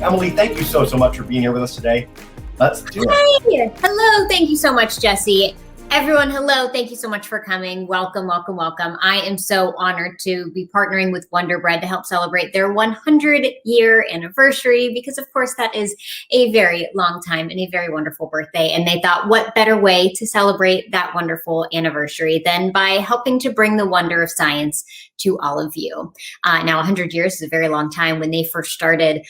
Emily, thank you so much for being here with us today. Let's do it. Hi. Hello. Thank you so much, Jesse. Everyone, hello. Thank you so much for coming. Welcome, welcome, welcome. I am so honored to be partnering with Wonder Bread to help celebrate their 100-year anniversary, because of course that is a very long time and a very wonderful birthday. And they thought, what better way to celebrate that wonderful anniversary than by helping to bring the wonder of science to all of you. Now, 100 years is a very long time. When they first started,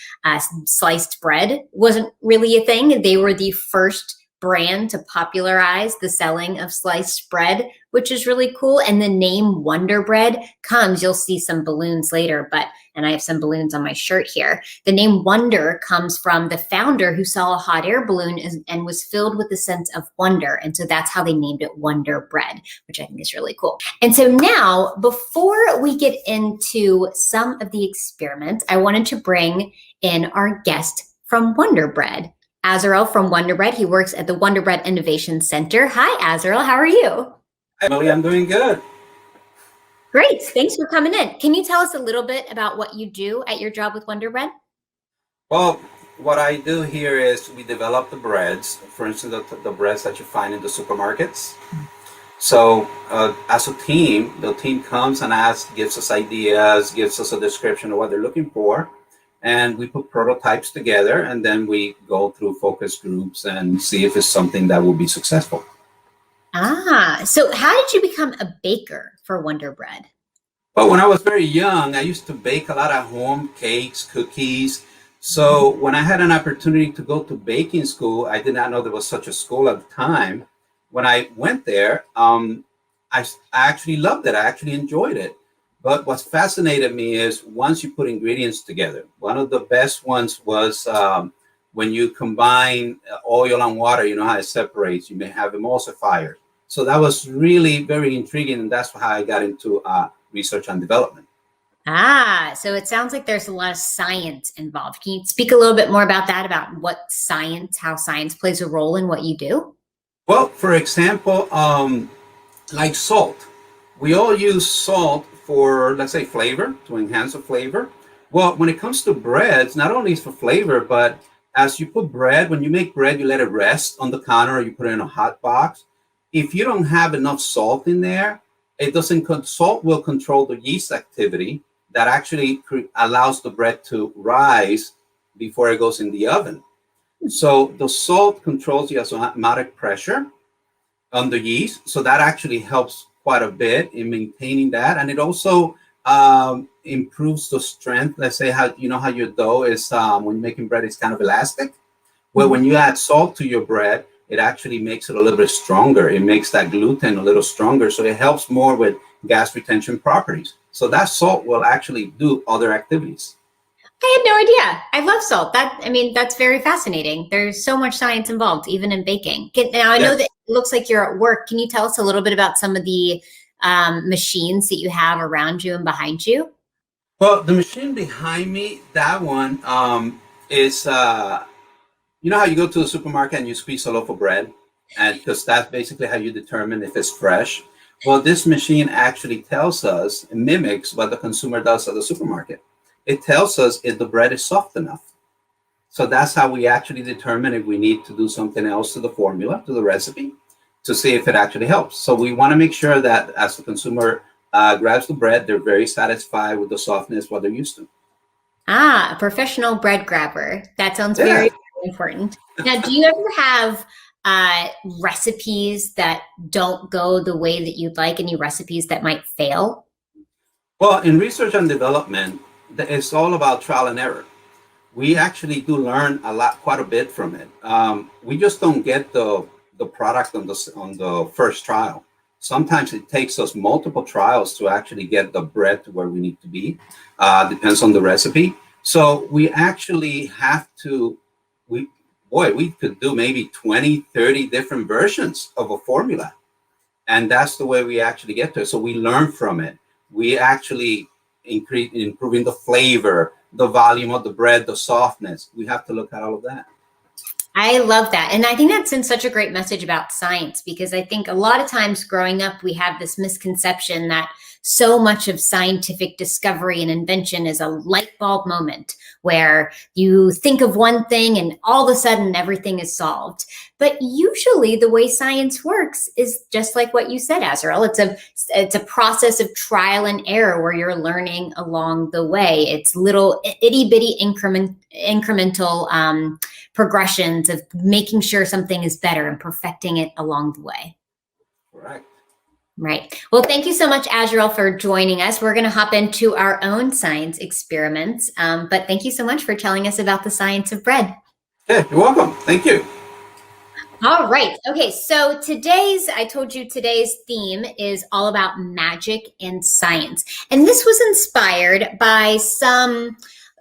sliced bread wasn't really a thing. They were the first brand to popularize the selling of sliced bread, which is really cool. And the name Wonder Bread comes, you'll see some balloons later, and I have some balloons on my shirt here. The name Wonder comes from the founder who saw a hot air balloon and was filled with a sense of wonder. And so that's how they named it Wonder Bread, which I think is really cool. And so now, before we get into some of the experiments, I wanted to bring in our guest from Wonder Bread. Azrael from Wonder Bread. He works at the Wonder Bread Innovation Center. Hi, Azrael. How are you? Hi, Emily. I'm doing good. Great. Thanks for coming in. Can you tell us a little bit about what you do at your job with Wonder Bread? Well, what I do here is we develop the breads, for instance, the breads that you find in the supermarkets. So as a team, the team comes and gives us ideas, gives us a description of what they're looking for. And we put prototypes together, and then we go through focus groups and see if it's something that will be successful. So how did you become a baker for Wonder Bread? Well, when I was very young, I used to bake a lot at home, cakes, cookies. So when I had an opportunity to go to baking school, I did not know there was such a school at the time. When I went there, I actually loved it. I actually enjoyed it. But what fascinated me is once you put ingredients together, one of the best ones was when you combine oil and water, you know how it separates. You may have emulsifiers. So that was really very intriguing. And that's how I got into research and development. So it sounds like there's a lot of science involved. Can you speak a little bit more about that, about how science plays a role in what you do? Well, for example, like salt. We all use salt for, let's say, flavor, to enhance the flavor. Well, when it comes to breads, not only is for flavor, but as you put bread, when you make bread, you let it rest on the counter or you put it in a hot box. If you don't have enough salt in there, salt will control the yeast activity that actually allows the bread to rise before it goes in the oven. So the salt controls the osmotic pressure on the yeast. So that actually helps quite a bit in maintaining that, and it also improves the strength. Let's say how your dough is when you're making bread, it's kind of elastic. Well, when you add salt to your bread, it actually makes it a little bit stronger. It makes that gluten a little stronger, so it helps more with gas retention properties. So that salt will actually do other activities. I had no idea. I love salt. That's very fascinating. There's so much science involved, even in baking. Now, I know that it looks like you're at work. Can you tell us a little bit about some of the machines that you have around you and behind you? Well, the machine behind me, that one is, you know how you go to the supermarket and you squeeze a loaf of bread? And because that's basically how you determine if it's fresh. Well, this machine actually tells us, it mimics what the consumer does at the supermarket. It tells us if the bread is soft enough. So that's how we actually determine if we need to do something else to the formula, to the recipe, to see if it actually helps. So we want to make sure that as the consumer grabs the bread, they're very satisfied with the softness, what they're used to. A professional bread grabber. That sounds very important. Now, do you ever have recipes that don't go the way that you'd like? Any recipes that might fail? Well, in research and development, it's all about trial and error. We actually do learn quite a bit from it. We just don't get the product on the first trial. Sometimes it takes us multiple trials to actually get the bread to where we need to be. Depends on the recipe. So we actually have to, we could do maybe 20, 30 different versions of a formula. And that's the way we actually get to it. So we learn from it. We actually improving the flavor, the volume of the bread, the softness. We have to look at all of that. I love that. And I think that sends such a great message about science, because I think a lot of times growing up, we have this misconception that so much of scientific discovery and invention is a light bulb moment where you think of one thing and all of a sudden everything is solved. But usually the way science works is just like what you said, Azrael. It's a process of trial and error where you're learning along the way. It's little itty bitty incremental progressions of making sure something is better and perfecting it along the way. Correct. Right. Well, thank you so much, Azrael, for joining us. We're going to hop into our own science experiments. But thank you so much for telling us about the science of bread. Yeah, you're welcome. Thank you. All right. Okay. So I told you today's theme is all about magic and science. And this was inspired by some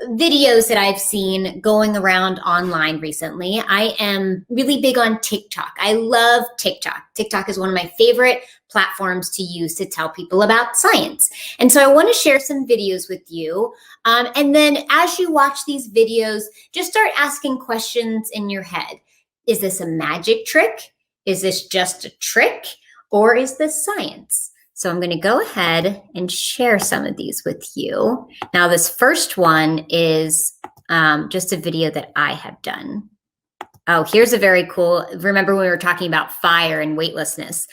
videos that I've seen going around online recently. I am really big on TikTok. I love TikTok. TikTok is one of my favorite platforms to use to tell people about science. And so I want to share some videos with you. And then as you watch these videos, just start asking questions in your head. Is this a magic trick? Is this just a trick? Or is this science? So I'm going to go ahead and share some of these with you. Now, this first one is just a video that I have done. Oh, here's a very cool, remember when we were talking about fire and weightlessness?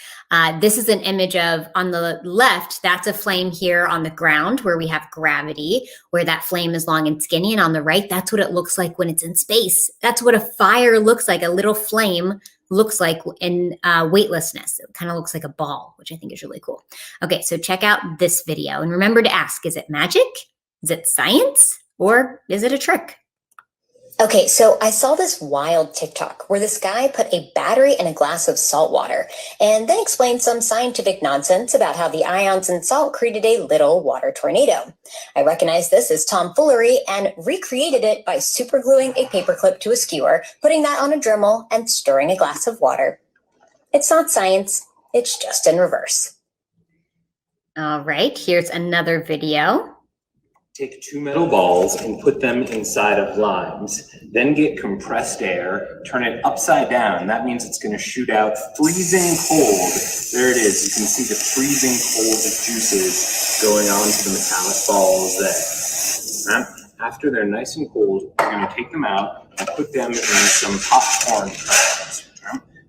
This is an image of, on the left, that's a flame here on the ground where we have gravity, where that flame is long and skinny. And on the right, that's what it looks like when it's in space. That's what a fire looks like, a little flame looks like in weightlessness. It kind of looks like a ball, which I think is really cool. Okay, so check out this video. And remember to ask, is it magic? Is it science? Or is it a trick? Okay, so I saw this wild TikTok where this guy put a battery in a glass of salt water and then explained some scientific nonsense about how the ions in salt created a little water tornado. I recognized this as tomfoolery and recreated it by supergluing a paperclip to a skewer, putting that on a Dremel, and stirring a glass of water. It's not science, it's just in reverse. All right, here's another video. Take 2 metal balls and put them inside of limes. Then get compressed air, turn it upside down. That means it's going to shoot out freezing cold. There it is. You can see the freezing cold juices going onto the metallic balls there. After they're nice and cold, you're going to take them out and put them in some popcorn kernels.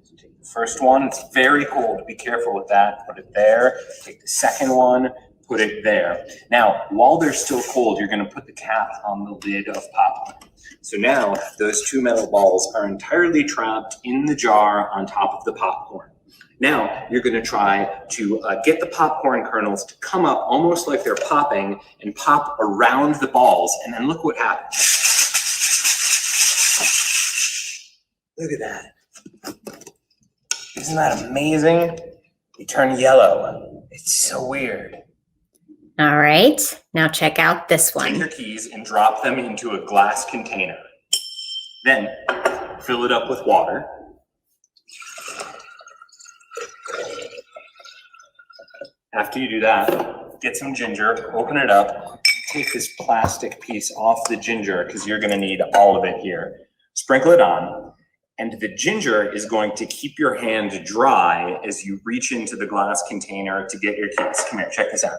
So take the first one. It's very cold. Be careful with that. Put it there. Take the second one. Put it there. Now, while they're still cold, you're going to put the cap on the lid of popcorn. So now those 2 metal balls are entirely trapped in the jar on top of the popcorn. Now you're going to try to get the popcorn kernels to come up almost like they're popping and pop around the balls. And then look what happens. Look at that. Isn't that amazing? They turn yellow. It's so weird. All right, now check out this one. Take your keys and drop them into a glass container. Then fill it up with water. After you do that, get some ginger, open it up, take this plastic piece off the ginger because you're going to need all of it here. Sprinkle it on, and the ginger is going to keep your hand dry as you reach into the glass container to get your keys. Come here, check this out.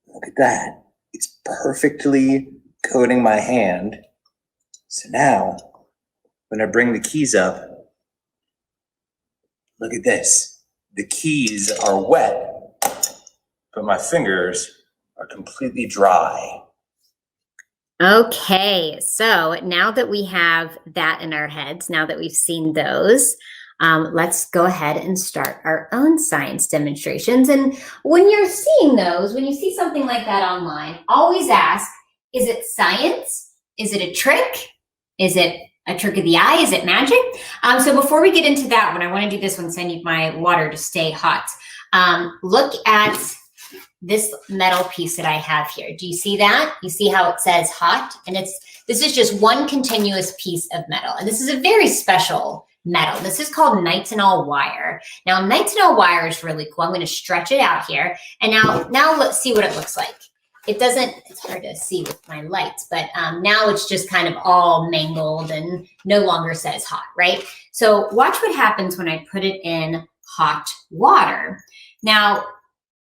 Look at that. It's perfectly coating my hand. So now, when I bring the keys up, look at this. The keys are wet, but my fingers are completely dry. Okay, so now that we have that in our heads, now that we've seen those, let's go ahead and start our own science demonstrations. And when you're seeing those, when you see something like that online, always ask, is it science? Is it a trick? Is it a trick of the eye? Is it magic? So before we get into that one, I want to do this one, so I need my water to stay hot. Look at this metal piece that I have here. Do you see that? You see how it says hot? And this is just one continuous piece of metal. And this is a very special metal. This is called nitinol wire. Now, nitinol wire is really cool. I'm going to stretch it out here. And now let's see what it looks like. it doesn't, it's hard to see with my lights, but now it's just kind of all mangled and no longer says hot, right? So watch what happens when I put it in hot water. Now,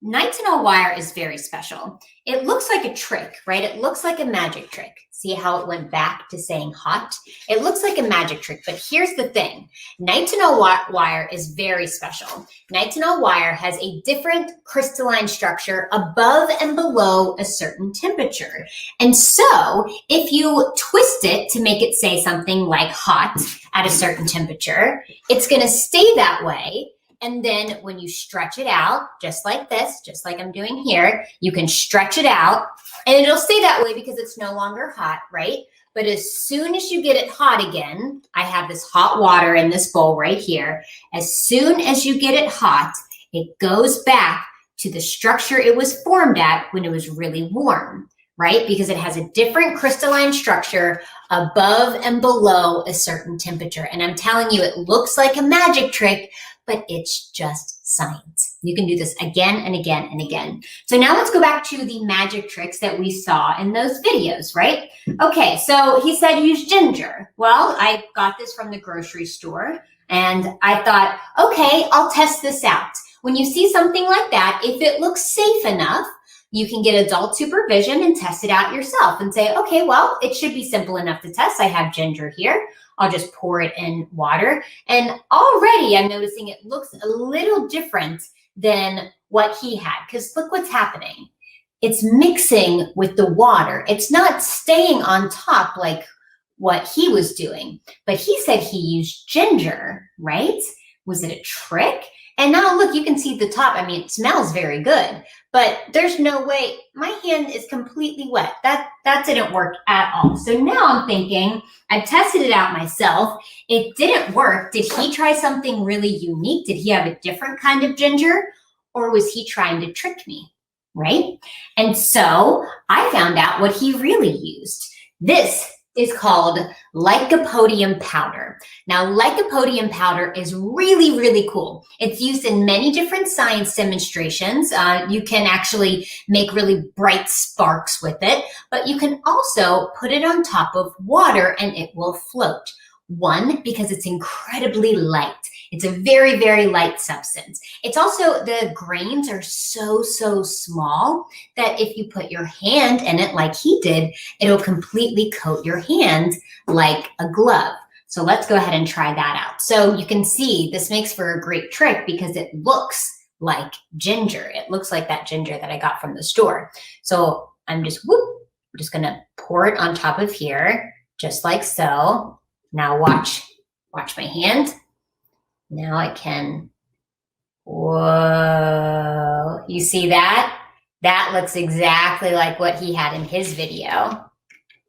nitinol wire is very special. It looks like a trick, right? It looks like a magic trick. See how it went back to saying hot? It looks like a magic trick, but here's the thing. Nitinol wire is very special. Nitinol wire has a different crystalline structure above and below a certain temperature. And so if you twist it to make it say something like hot at a certain temperature, it's going to stay that way. And then when you stretch it out, just like this, just like I'm doing here, you can stretch it out and it'll stay that way because it's no longer hot, right? But as soon as you get it hot again, I have this hot water in this bowl right here. As soon as you get it hot, it goes back to the structure it was formed at when it was really warm, right? Because it has a different crystalline structure above and below a certain temperature. And I'm telling you, it looks like a magic trick, but it's just science. You can do this again and again and again. So now let's go back to the magic tricks that we saw in those videos, right? Okay, so he said use ginger. Well, I got this from the grocery store and I thought, okay, I'll test this out. When you see something like that, if it looks safe enough, you can get adult supervision and test it out yourself and say, okay, well, it should be simple enough to test. I have ginger here. I'll just pour it in water. And already I'm noticing it looks a little different than what he had, because look what's happening. It's mixing with the water. It's not staying on top like what he was doing, but he said he used ginger, right? Was it a trick? And now look, you can see the top. I mean, it smells very good, but there's no way. My hand is completely wet. That didn't work at all. So now I'm thinking, I tested it out myself. It didn't work. Did he try something really unique? Did he have a different kind of ginger? Or was he trying to trick me, right? And so I found out what he really used. This is called Lycopodium powder. Now, Lycopodium powder is really, really cool. It's used in many different science demonstrations. You can actually make really bright sparks with it, but you can also put it on top of water and it will float. One, because it's incredibly light. It's a very, very light substance. It's also, the grains are so, so small that if you put your hand in it like he did, it'll completely coat your hand like a glove. So let's go ahead and try that out. So you can see this makes for a great trick because it looks like ginger. It looks like that ginger that I got from the store. So I'm just gonna pour it on top of here, just like so. Now watch my hand. Now I can, whoa, you see that? That looks exactly like what he had in his video.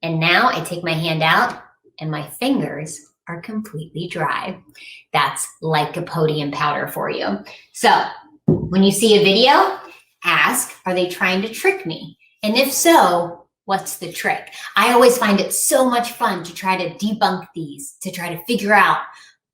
And now I take my hand out and my fingers are completely dry. That's Lycopodium powder for you. So when you see a video, ask, are they trying to trick me? And if so, what's the trick? I always find it so much fun to try to debunk these, to try to figure out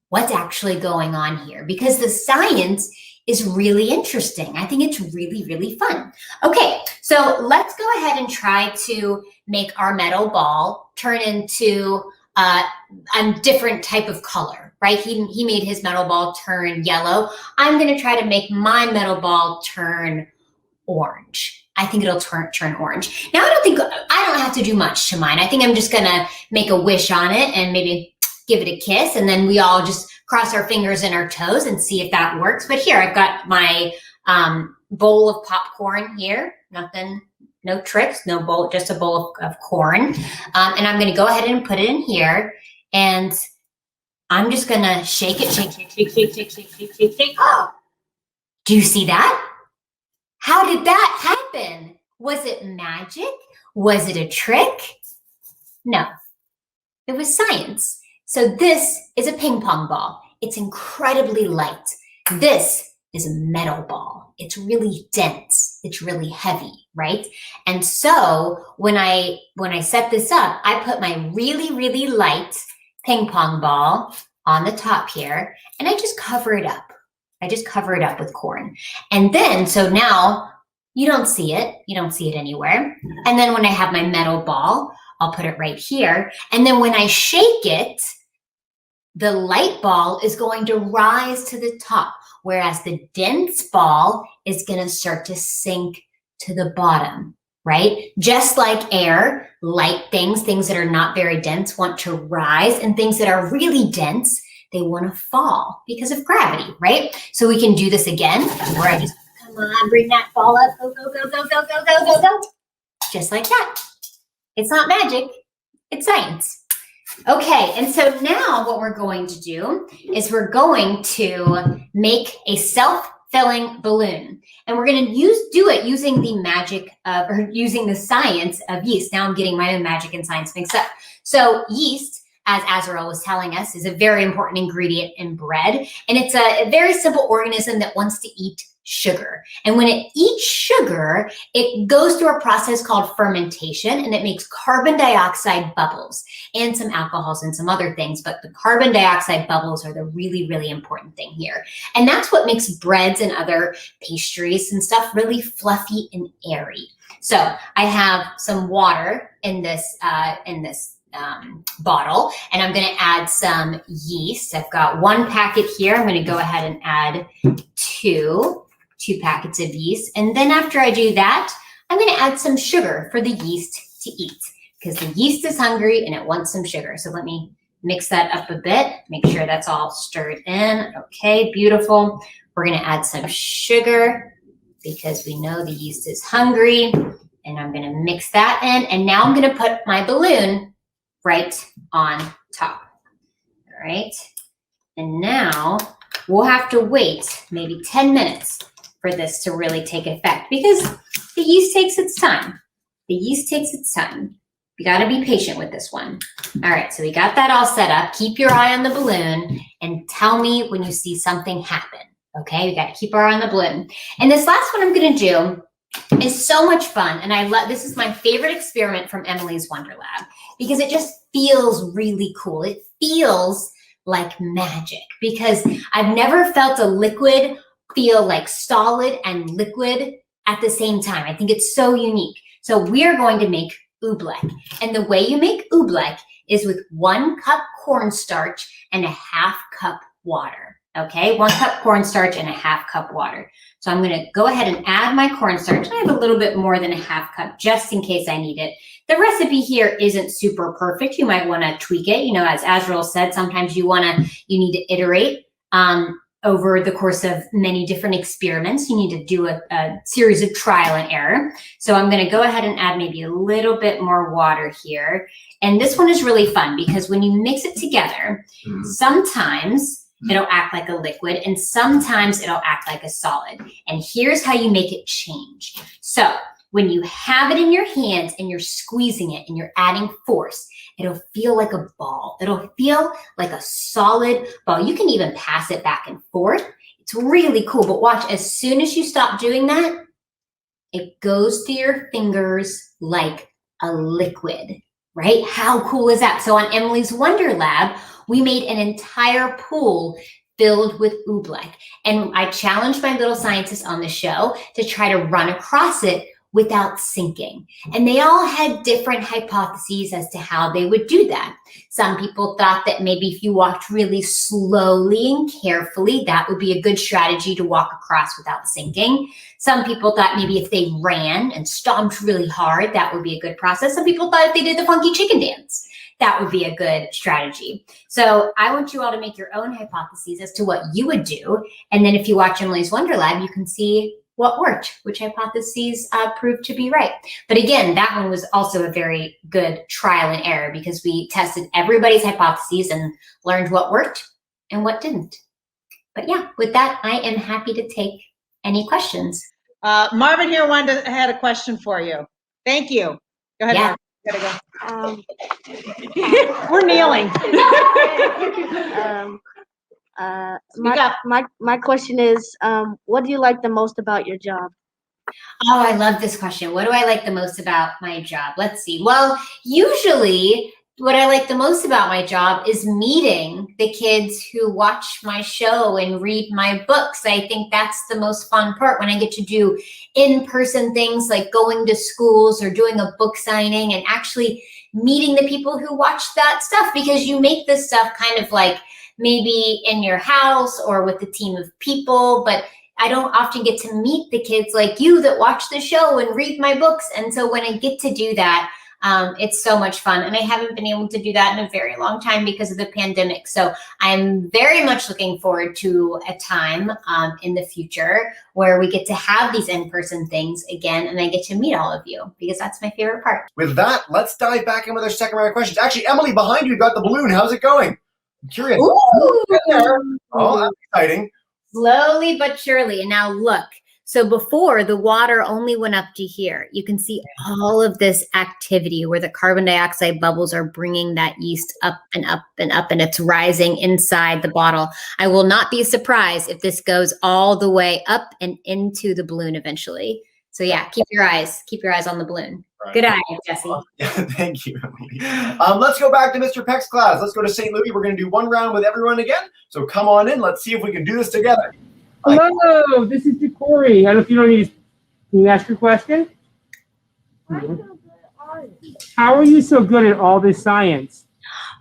what's actually going on here, because the science is really interesting. I think it's really, really fun. Okay, so let's go ahead and try to make our metal ball turn into a different type of color, right? He made his metal ball turn yellow. I'm gonna try to make my metal ball turn orange. I think it'll turn orange. Now, I don't have to do much to mine. I think I'm just gonna make a wish on it and maybe give it a kiss, and then we all just cross our fingers and our toes and see if that works. But here, I've got my bowl of popcorn here. Nothing, no tricks, no bowl, just a bowl of corn. And I'm gonna go ahead and put it in here, and I'm just gonna shake it, shake. Oh, do you see that? How did that happen? Was it magic? Was it a trick? No, it was science. So this is a ping pong ball. It's incredibly light. This is a metal ball. It's really dense. It's really heavy, right? And so when I set this up, I put my really, really light ping pong ball on the top here, and I just cover it up. I just cover it up with corn. And then, so now You don't see it. You don't see it anywhere. And then when I have my metal ball, I'll put it right here. And then when I shake it, the light ball is going to rise to the top, whereas the dense ball is going to start to sink to the bottom, right? Just like air, light things that are not very dense want to rise, and things that are really dense, they want to fall because of gravity, right? So we can do this again, where I just, come on, bring that ball up, go, go, go, go, go, go, go, go, go. Just like that. It's not magic, it's science. Okay, and so now what we're going to do is we're going to make a self-filling balloon. And we're going to do it using the magic of, or using the science of yeast. Now I'm getting my own magic and science mixed up. So yeast, as Azrael was telling us, is a very important ingredient in bread. And it's a very simple organism that wants to eat sugar. And when it eats sugar, it goes through a process called fermentation, and it makes carbon dioxide bubbles and some alcohols and some other things. But the carbon dioxide bubbles are the really, really important thing here. And that's what makes breads and other pastries and stuff really fluffy and airy. So I have some water in this bottle, and I'm going to add some yeast. I've got 1 packet here. I'm going to go ahead and add two packets of yeast. And then after I do that, I'm going to add some sugar for the yeast to eat, because the yeast is hungry and it wants some sugar. So let me mix that up a bit, make sure that's all stirred in. Okay, beautiful. We're going to add some sugar because we know the yeast is hungry, and I'm going to mix that in. And now I'm going to put my balloon right on top. All right. And now we'll have to wait maybe 10 minutes for this to really take effect, because the yeast takes its time. The yeast takes its time. You got to be patient with this one. All right, so we got that all set up. Keep your eye on the balloon and tell me when you see something happen. Okay, we got to keep our eye on the balloon. And this last one I'm going to do is so much fun. And I love, this is my favorite experiment from Emily's Wonder Lab, because it just feels really cool. It feels like magic, because I've never felt a liquid feel like solid and liquid at the same time. I think it's so unique. So we are going to make oobleck. And the way you make oobleck is with 1 cup cornstarch and a 1/2 cup water. Okay, 1 cup cornstarch and a 1/2 cup water. So I'm going to go ahead and add my cornstarch. I have a little bit more than a 1/2 cup just in case I need it. The recipe here isn't super perfect. You might want to tweak it. You know, as Azrael said, sometimes you need to iterate over the course of many different experiments. You need to do a series of trial and error. So I'm going to go ahead and add maybe a little bit more water here. And this one is really fun, because when you mix it together, sometimes it'll act like a liquid and sometimes it'll act like a solid. And here's how you make it change. So when you have it in your hands and you're squeezing it and you're adding force, it'll feel like a ball. It'll feel like a solid ball. You can even pass it back and forth. It's really cool. But watch, as soon as you stop doing that, it goes through your fingers like a liquid, right? How cool is that? So on Emily's Wonder Lab, we made an entire pool filled with oobleck. And I challenged my little scientists on the show to try to run across it without sinking. And they all had different hypotheses as to how they would do that. Some people thought that maybe if you walked really slowly and carefully, that would be a good strategy to walk across without sinking. Some people thought maybe if they ran and stomped really hard, that would be a good process. Some people thought if they did the funky chicken dance, that would be a good strategy. So I want you all to make your own hypotheses as to what you would do. And then if you watch Emily's Wonder Lab, you can see what worked, which hypotheses proved to be right. But again, that one was also a very good trial and error, because we tested everybody's hypotheses and learned what worked and what didn't. But yeah, with that, I am happy to take any questions. Marvin here had a question for you. Thank you. Go ahead, Yeah. Marvin. Go. We're kneeling. My question is, what do you like the most about your job? Oh, I love this question. What do I like the most about my job? Let's see. Well, usually what I like the most about my job is meeting the kids who watch my show and read my books. I think that's the most fun part, when I get to do in-person things like going to schools or doing a book signing and actually meeting the people who watch that stuff, because you make this stuff kind of like maybe in your house or with a team of people, but I don't often get to meet the kids like you that watch the show and read my books. And so when I get to do that, it's so much fun. And I haven't been able to do that in a very long time because of the pandemic. So I'm very much looking forward to a time in the future where we get to have these in-person things again, and I get to meet all of you, because that's my favorite part. With that, let's dive back in with our second round of questions. Actually, Emily, behind you, got the balloon. How's it going? I'm curious. Ooh. Oh, that's exciting. Slowly but surely. And now look. So before, the water only went up to here. You can see all of this activity where the carbon dioxide bubbles are bringing that yeast up and up and up, and it's rising inside the bottle. I will not be surprised if this goes all the way up and into the balloon eventually. So yeah, keep your eyes on the balloon. Right. Good eye, Jesse. Yeah, thank you, Emily. Let's go back to Mr. Peck's class. Let's go to St. Louis. We're going to do one round with everyone again. So come on in. Let's see if we can do this together. Hello, this is Corey. I don't know if you don't need. Can you ask your question? How are you so good at all this science?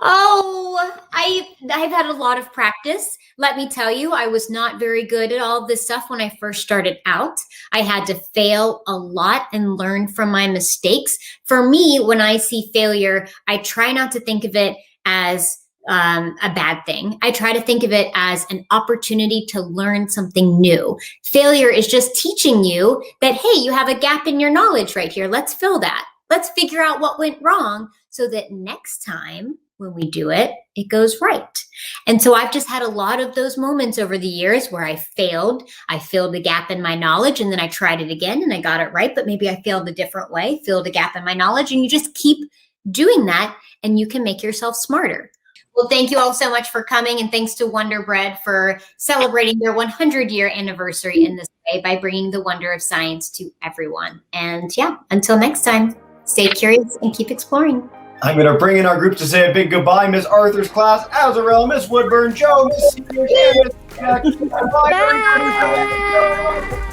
Oh, I've had a lot of practice. Let me tell you, I was not very good at all of this stuff when I first started out. I had to fail a lot and learn from my mistakes. For me, when I see failure, I try not to think of it as a bad thing. I try to think of it as an opportunity to learn something new. Failure is just teaching you that, hey, you have a gap in your knowledge right here. Let's fill that. Let's figure out what went wrong so that next time when we do it, it goes right. And so I've just had a lot of those moments over the years where I filled a gap in my knowledge, and then I tried it again and I got it right, but maybe I failed a different way, filled a gap in my knowledge, and you just keep doing that and you can make yourself smarter. Well, thank you all so much for coming, and thanks to Wonder Bread for celebrating their 100-year anniversary in this way by bringing the wonder of science to everyone. And yeah, until next time, stay curious and keep exploring. I'm going to bring in our groups to say a big goodbye. Miss Arthur's class, Azarel, Miss Woodburn, Joe, Miss Senior, and Miss Jack. Bye, everybody.